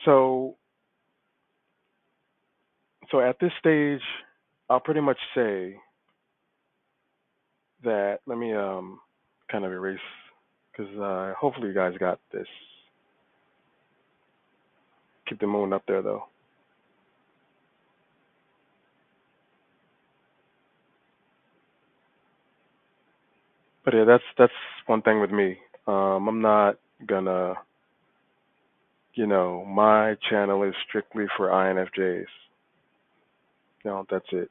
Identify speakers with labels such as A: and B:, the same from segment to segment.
A: So, so at this stage, I'll pretty much say that. Let me kind of erase because hopefully you guys got this. Keep the moon up there though. But yeah, that's one thing with me. I'm not gonna, my channel is strictly for INFJs. That's it.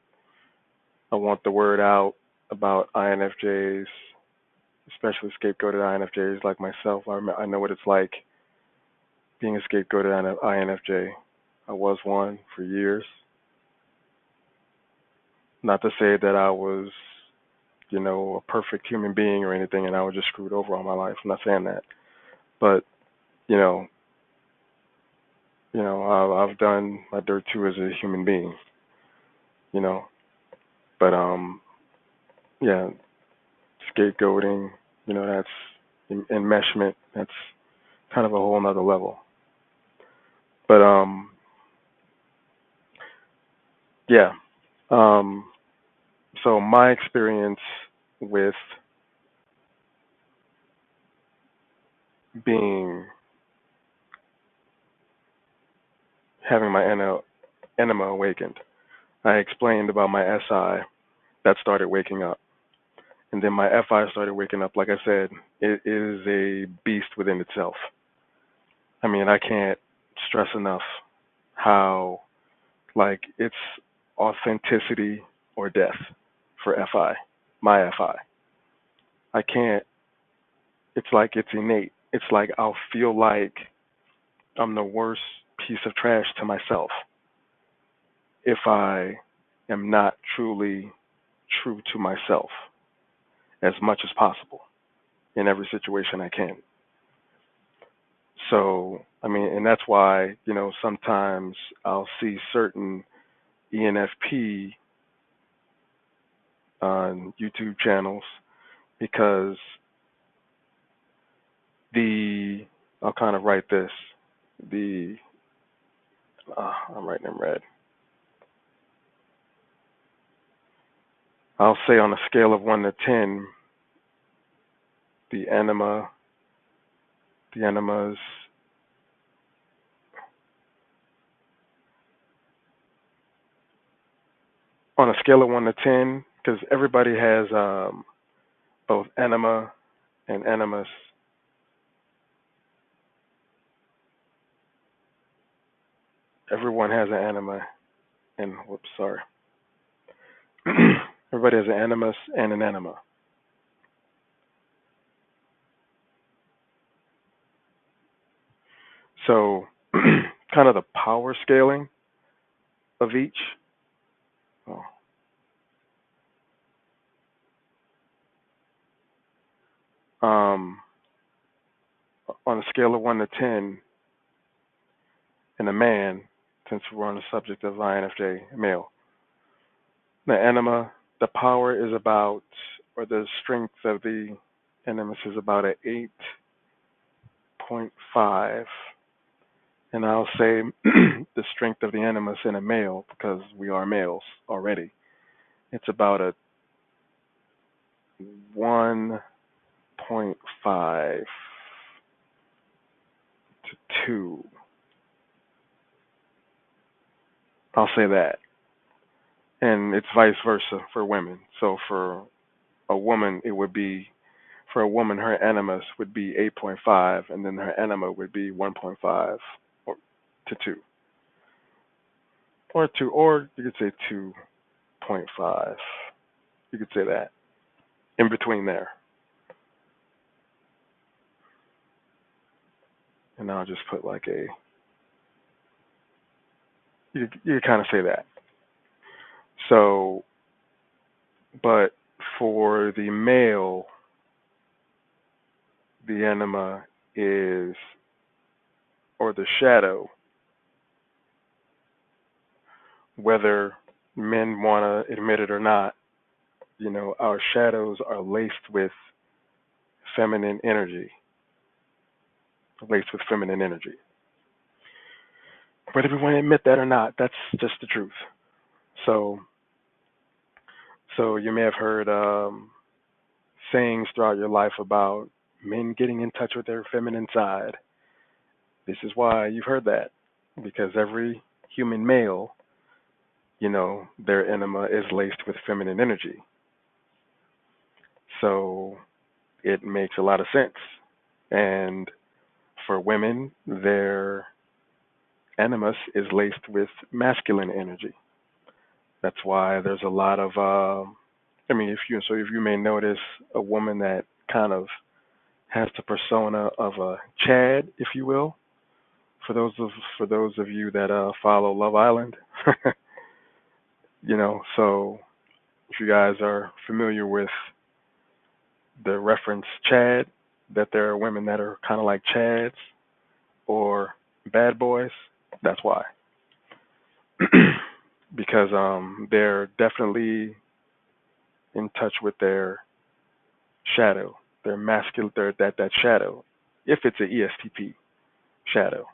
A: I want the word out about INFJs, especially scapegoated INFJs like myself. I know what it's like being a scapegoated INFJ. I was one for years. Not to say that I was, a perfect human being or anything, and I was just screwed over all my life. I'm not saying that, but you know, I've done my dirt too as a human being. You know, but yeah, scapegoating. That's enmeshment. That's kind of a whole nother level. But yeah. Um, so my experience with being having my enema awakened, I explained about my SI that started waking up, and then my FI started waking up. Like I said, it is a beast within itself. I mean, I can't stress enough how like it's authenticity or death for FI, my FI. I can't. It's like it's innate. It's like I'll feel like I'm the worst piece of trash to myself if I am not truly true to myself as much as possible in every situation I can. So, I mean, and that's why, sometimes I'll see certain ENFP on YouTube channels because the, I'll kind of write this, the, I'm writing in red. I'll say on a scale of 1 to 10, the anima, the animas, on a scale of 1 to 10, because everybody has both anima and animus. Everyone has an anima, and whoops, sorry. Everybody has an animus and an anima. So, kind of the power scaling of each. Oh, um, on a scale of 1 to 10, in a man, since we're on the subject of INFJ, male, the anima, the power is about, or the strength of the animus is about an 8.5. And I'll say the strength of the animus in a male, because we are males already, it's about a 1.5 to 2. I'll say that. And it's vice versa for women. So for a woman, it would be, for a woman, her animus would be 8.5, and then her anima would be 1.5 or to 2. Or 2, or you could say 2.5. You could say that. In between there. And I'll just put like you kind of say that. So, but for the male, the anima is, or the shadow, whether men want to admit it or not, our shadows are laced with feminine energy, laced with feminine energy. whether we want to admit that or not, that's just the truth. So, so you may have heard sayings throughout your life about men getting in touch with their feminine side. This is why you've heard that, because every human male, their enema is laced with feminine energy. So it makes a lot of sense. And for women, their animus is laced with masculine energy. That's why there's a lot of, if you may notice a woman that kind of has the persona of a Chad, if you will, for those of you that follow Love Island, so if you guys are familiar with the reference Chad, that there are women that are kind of like Chads or bad boys. That's why, because they're definitely in touch with their shadow, their masculine, that shadow, if it's an ESTP shadow.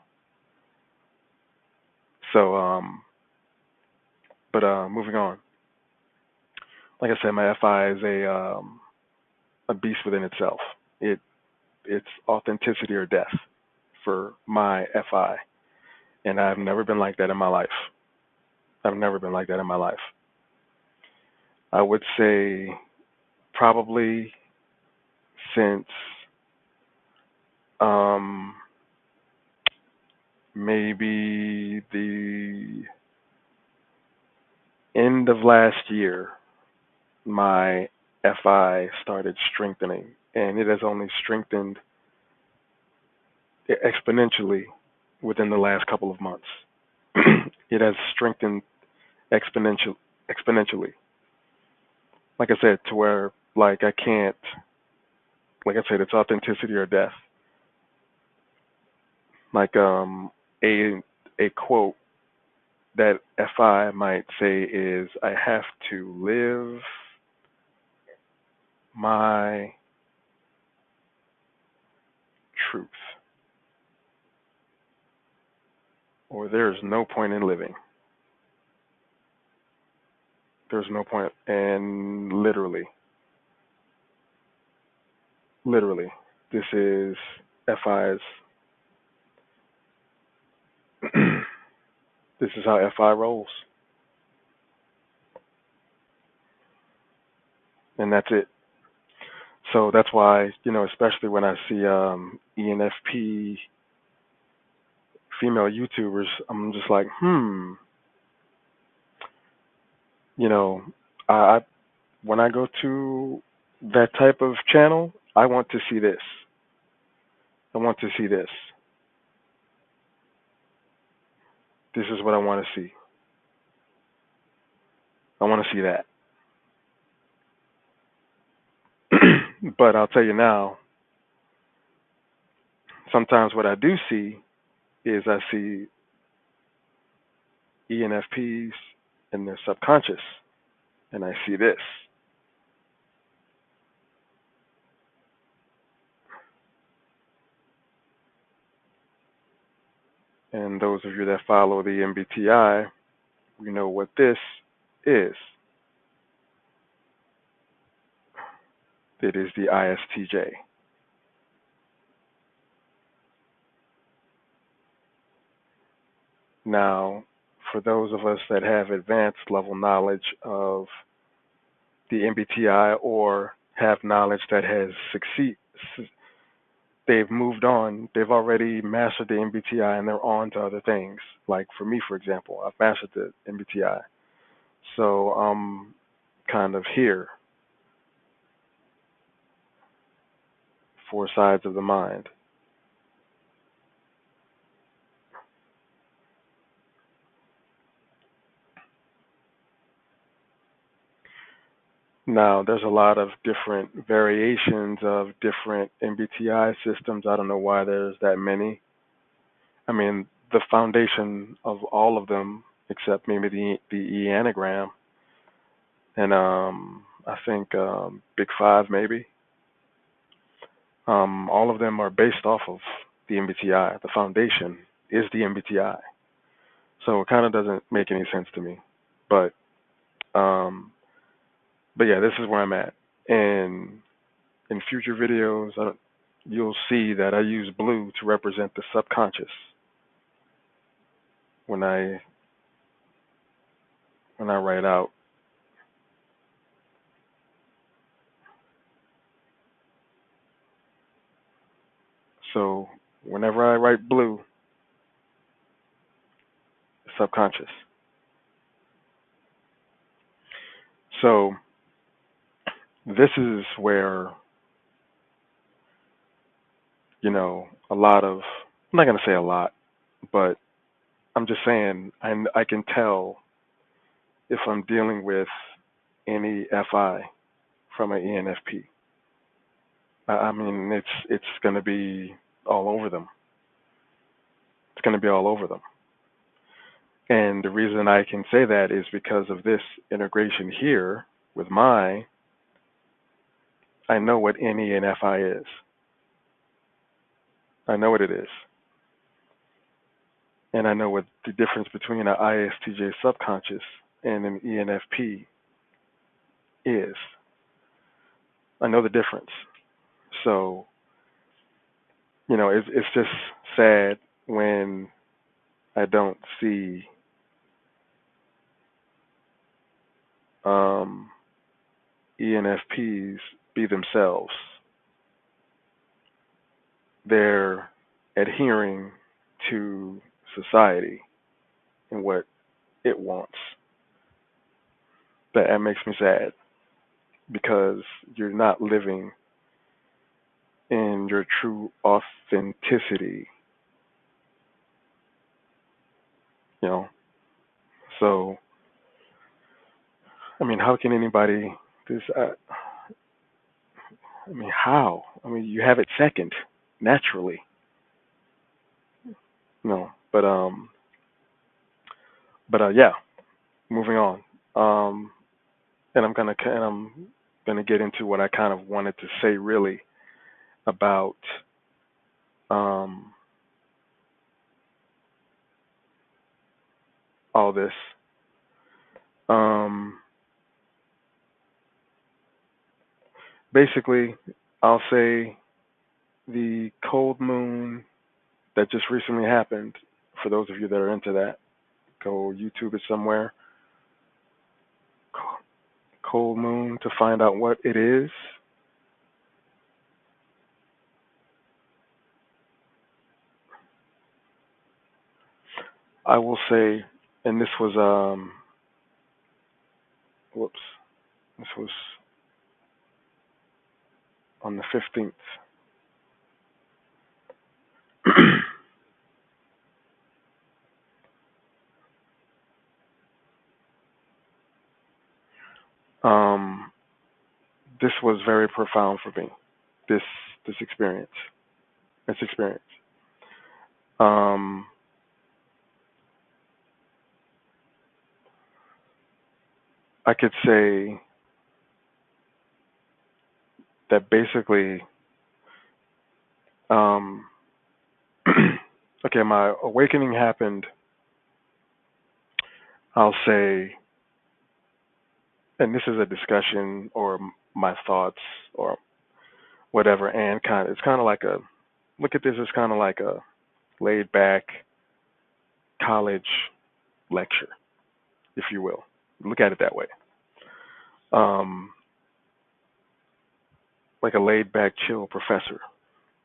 A: So, but moving on. Like I said, my FI is a beast within itself. It's authenticity or death for my FI, and I've never been like that in my life. I've never been like that in my life. I would say probably since um, maybe the end of last year, my FI started strengthening, and it has only strengthened exponentially within the last couple of months. It has strengthened exponentially. Like I said, to where like I can't, like I said, it's authenticity or death. Like a quote that FI might say is, "I have to live my truth, or there's no point in living. There's no point." And literally, this is FI's. This is how FI rolls, and that's it. So that's why, especially when I see ENFP female YouTubers, I'm just like, you know, I when I go to that type of channel, I want to see this. I want to see this. This is what I want to see. I want to see that. But I'll tell you now, sometimes what I do see is I see ENFPs in their subconscious, and I see this. And those of you that follow the MBTI, we know what this is. It is the ISTJ. Now, for those of us that have advanced level knowledge of the MBTI or have knowledge that has they've moved on, they've already mastered the MBTI and they're on to other things. Like for me, for example, I've mastered the MBTI. So I'm kind of here, four sides of the mind. Now, there's a lot of different variations of different MBTI systems. I don't know why there's that many. I mean, the foundation of all of them, except maybe the Enneagram, and I think Big Five maybe. All of them are based off of the MBTI. The foundation is the MBTI. So it kind of doesn't make any sense to me. But um, but yeah, this is where I'm at. And in future videos, you'll see that I use blue to represent the subconscious when I write out. So whenever I write blue, subconscious. So this is where, a lot of, I'm not going to say a lot, but I'm just saying I can tell if I'm dealing with any FI from an ENFP. I mean, it's going to be all over them. It's going to be all over them. And the reason I can say that is because of this integration here with I know what NE and FI is. I know what it is. And I know what the difference between an ISTJ subconscious and an ENFP is. I know the difference. So, it's just sad when I don't see um, ENFPs be themselves. They're adhering to society and what it wants. That makes me sad because you're not living in your true authenticity, you know. So, I mean, how can anybody this? I mean, how? I mean, you have it second naturally, no. But yeah. Moving on. Um, and I'm gonna get into what I kind of wanted to say really about um all this. Um, Basically, I'll say the cold moon that just recently happened. For those of you that are into that, go YouTube it somewhere. Cold moon to find out what it is. I will say, and this was whoops, this was on the 15th. um, this was very profound for me. This this experience, this experience. Um, I could say that basically, um, okay, my awakening happened. I'll say, and this is a discussion or my thoughts or whatever, and it's kind of like a look at this as kind of like a laid back college lecture, if you will. Look at it that way. Um, like a laid back, chill professor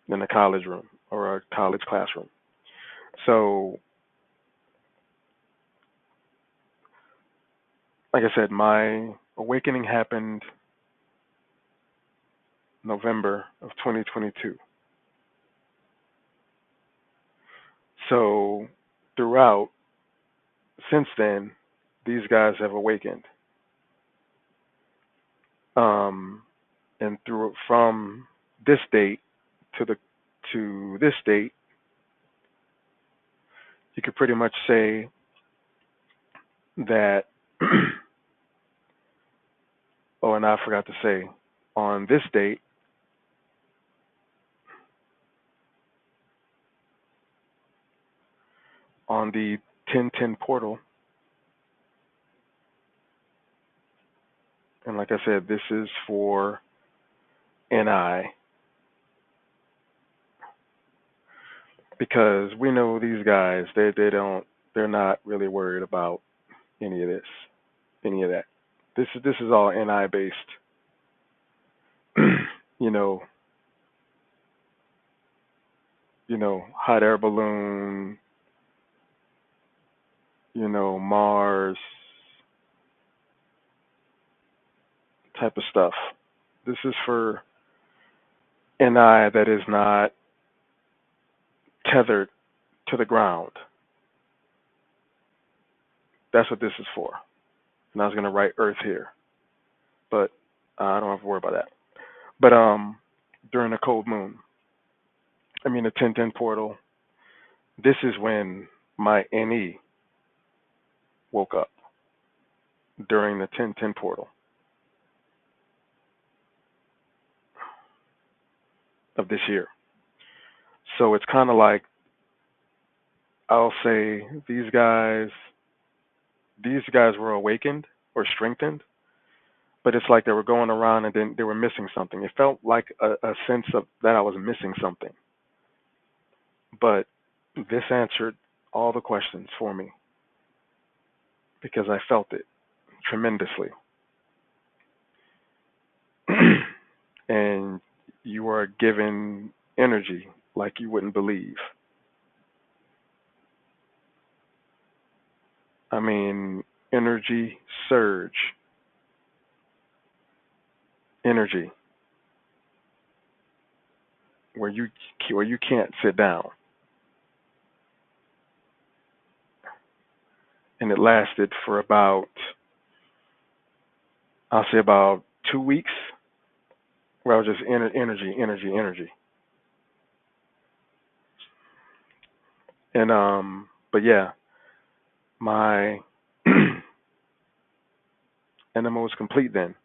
A: in a college room or a college classroom. So, like I said, my awakening happened November of 2022. So, throughout, since then, these guys have awakened. Um, and through from this date to the to this date, you could pretty much say that. Oh, and I forgot to say, on this date, on the 1010 portal, and like I said, this is for NI because we know these guys. They're not really worried about any of this, any of that. This is all NI based. you know, hot air balloon, Mars type of stuff. This is for NI that is not tethered to the ground. That's what this is for. And I was gonna write Earth here, but I don't have to worry about that. But during a cold moon, I mean the 1010 portal. This is when my NE woke up during the 1010 portal of this year. So it's kind of like I'll say these guys were awakened or strengthened, but it's like they were going around and then they were missing something. It felt like a sense of that I was missing something. But this answered all the questions for me because I felt it tremendously. And you are given energy like you wouldn't believe. I mean, energy surge, energy where you can't sit down, and it lasted for about I'll say about 2 weeks, where I was just energy, energy, energy, and but yeah, my enema was complete then,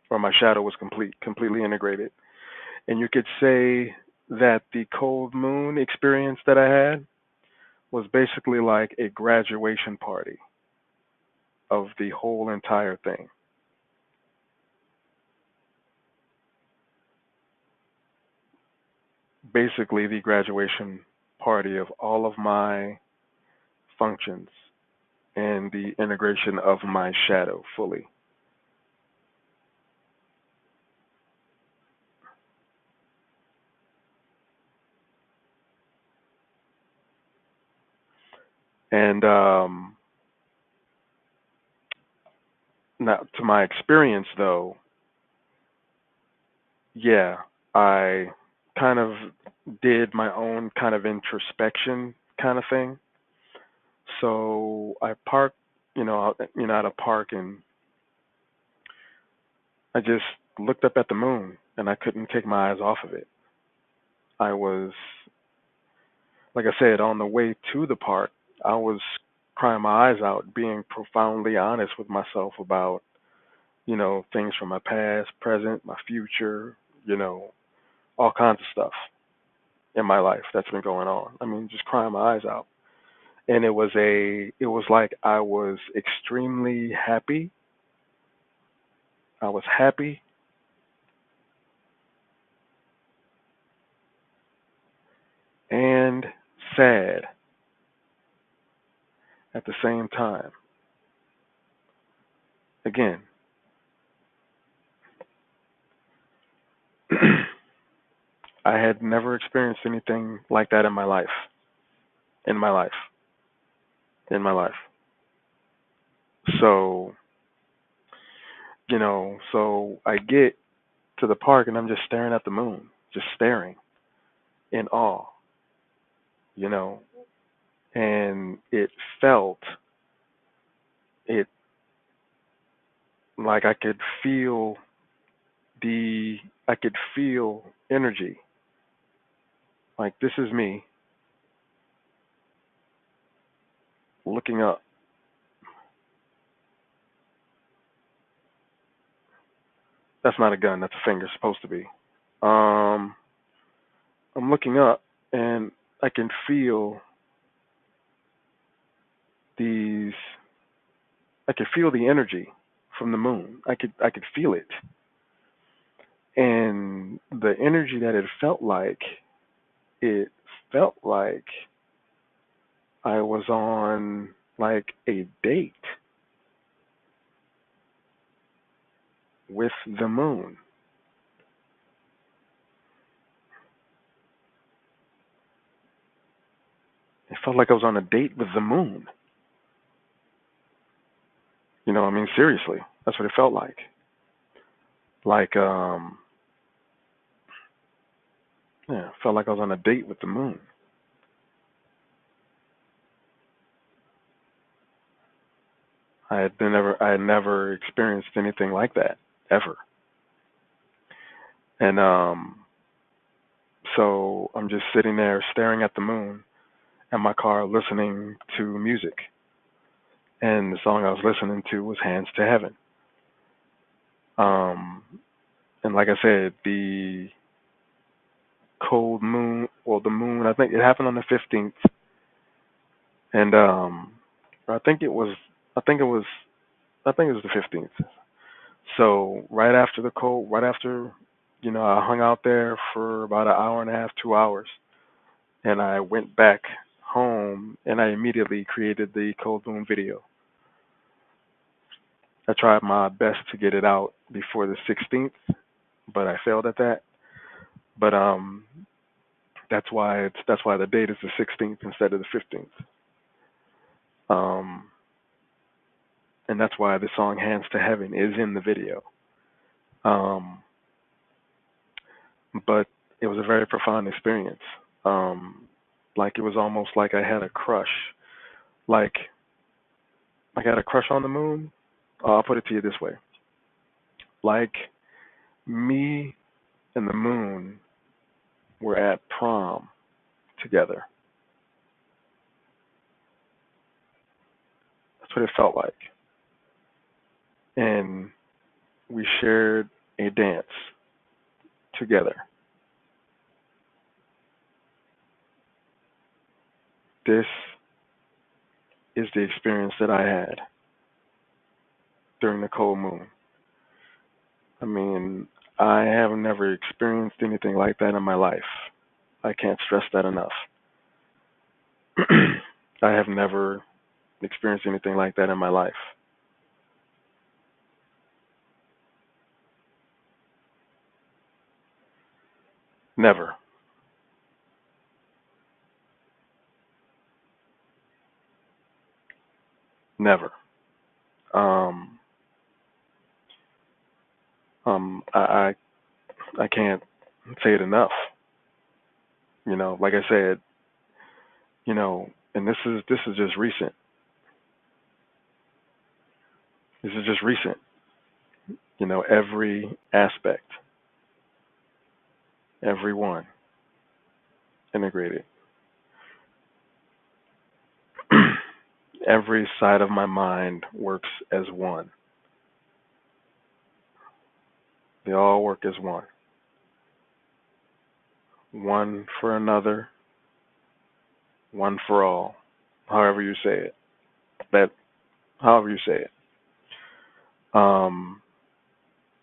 A: or my shadow was completely integrated, and you could say that the cold moon experience that I had was basically like a graduation party of the whole entire thing. Basically, the graduation party of all of my functions and the integration of my shadow fully. And now, to my experience, though, yeah, I kind of did my own kind of introspection kind of thing. So I parked, at a park, and I just looked up at the moon, and I couldn't take my eyes off of it. I was, like I said, on the way to the park, I was crying my eyes out, being profoundly honest with myself about, things from my past, present, my future, all kinds of stuff in my life that's been going on. I mean, just crying my eyes out. And it was like I was extremely happy. I was happy and sad at the same time. Again, I had never experienced anything like that in my life. In my life. In my life. So, so I get to the park and I'm just staring at the moon, just staring in awe, you know, and felt it like the I could feel energy. Like this is me looking up. That's not a gun, that's a finger, supposed to be. Um I'm looking up and I can feel these I could feel the energy from the moon. I could feel it. And the energy that it felt like I was on like a date with the moon. It felt like I was on a date with the moon. I mean seriously. That's what it felt like. Like yeah, it felt like I was on a date with the moon. I had never experienced anything like that ever. And so I'm just sitting there staring at the moon in my car listening to music. And the song I was listening to was Hands to Heaven. Um and like I said, the cold moon, well the moon, I think it happened on the 15th. And I think it was I think it was I think it was the 15th. So right after, I hung out there for about an hour and a half, 2 hours, and I went back home and I immediately created the cold moon video. I tried my best to get it out before the 16th, but I failed at that. But that's why the date is the 16th instead of the 15th. Um, and that's why the song "Hands to Heaven" is in the video. Um, but it was a very profound experience. Um, like it was almost like I had a crush. Like I had a crush on the moon. I'll put it to you this way: like me and the moon were at prom together. That's what it felt like, and we shared a dance together. This is the experience that I had during the cold moon. I mean, I have never experienced anything like that in my life. I can't stress that enough. I have never experienced anything like that in my life. Never. Never. Um, I can't say it enough. Like I said, and this is just recent. This is just recent. Every aspect, every one integrated. Every side of my mind works as one. They all work as one. One for another, one for all. However you say it. That however you say it. Um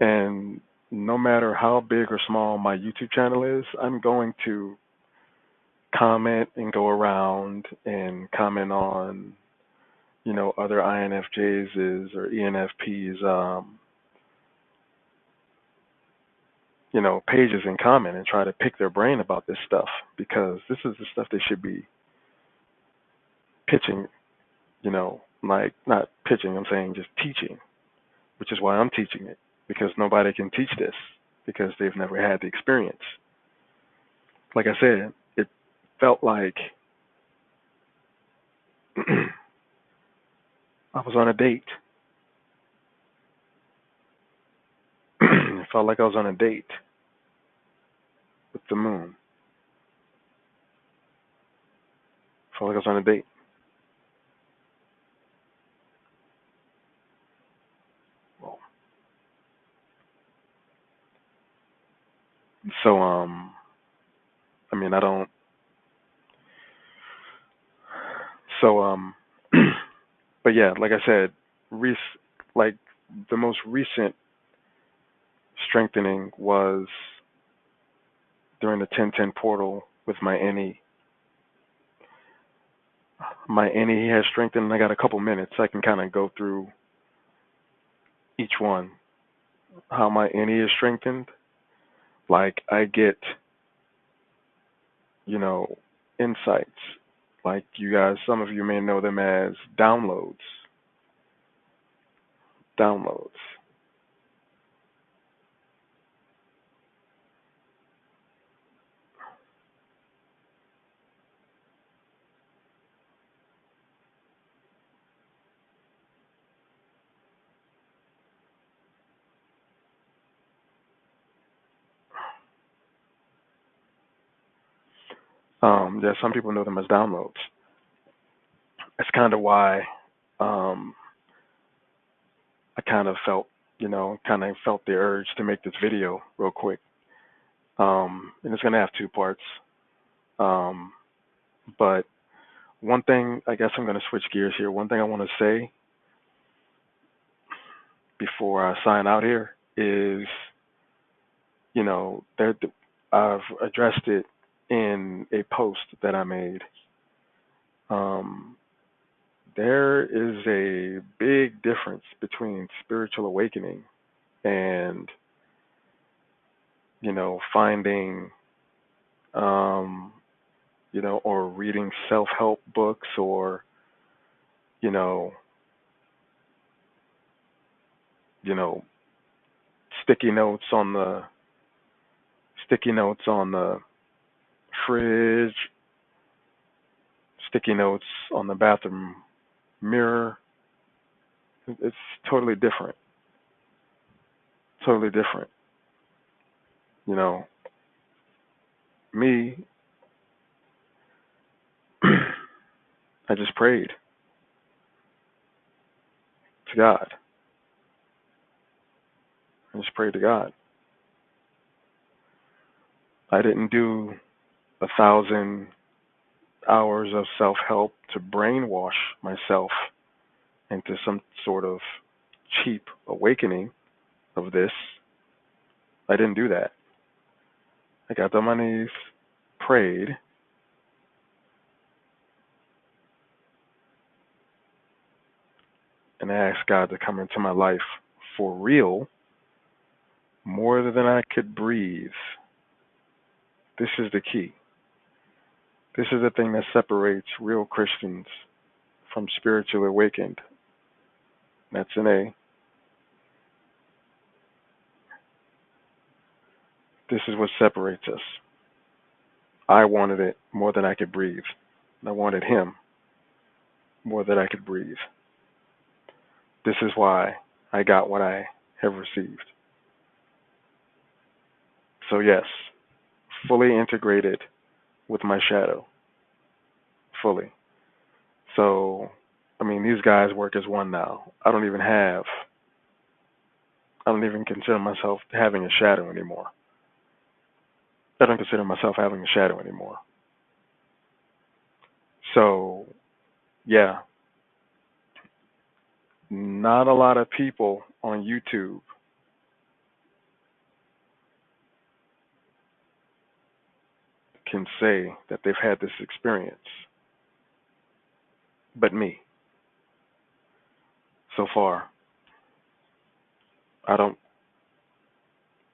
A: and no matter how big or small my YouTube channel is, I'm going to comment and go around and comment on, other INFJs or ENFPs, pages and comment and try to pick their brain about this stuff because this is the stuff they should be pitching, like not pitching, I'm saying just teaching, which is why I'm teaching it because nobody can teach this because they've never had the experience. Like I said, it felt like I was on a date. It felt like I was on a date with the moon. It felt like I was on a date. Well, so I mean I don't so But yeah, like I said, like the most recent strengthening was during the 1010 portal with my any has strengthened. I got a couple minutes. I can kind of go through each one. How my any is strengthened. Like I get, you know, insights. Like you guys, some of you may know them as downloads. Downloads. Yeah, some people know them as downloads. That's kind of why um, I kind of felt, kind of felt the urge to make this video real quick. And it's gonna have two parts. Um, but one thing, I guess I'm gonna switch gears here. One thing I want to say before I sign out here is, there, I've addressed it in a post that I made. Um, there is a big difference between spiritual awakening and, finding, um, or reading self-help books or, you know, you know, sticky notes on the sticky notes on the fridge, sticky notes on the bathroom mirror. It's totally different. Totally different. You know, me, I just prayed to God. I just prayed to God. I didn't do 1,000 hours of self help to brainwash myself into some sort of cheap awakening of this. I didn't do that. I got on my knees, prayed, and I asked God to come into my life for real more than I could breathe. This is the key. This is the thing that separates real Christians from spiritually awakened. That's an A. This is what separates us. I wanted it more than I could breathe. I wanted Him more than I could breathe. This is why I got what I have received. So, yes, fully integrated with my shadow. Fully. So, I mean, these guys work as one now. I don't even consider myself having a shadow anymore. I don't consider myself having a shadow anymore. So, yeah, not a lot of people on YouTube can say that they've had this experience, but me. So far, I don't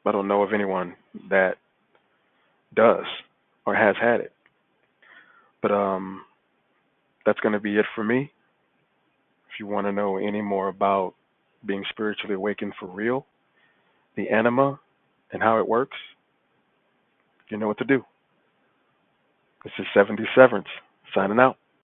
A: I don't know of anyone that does or has had it. But that's going to be it for me. If you want to know any more about being spiritually awakened for real, the Anima, and how it works, you know what to do. This is 77th signing out.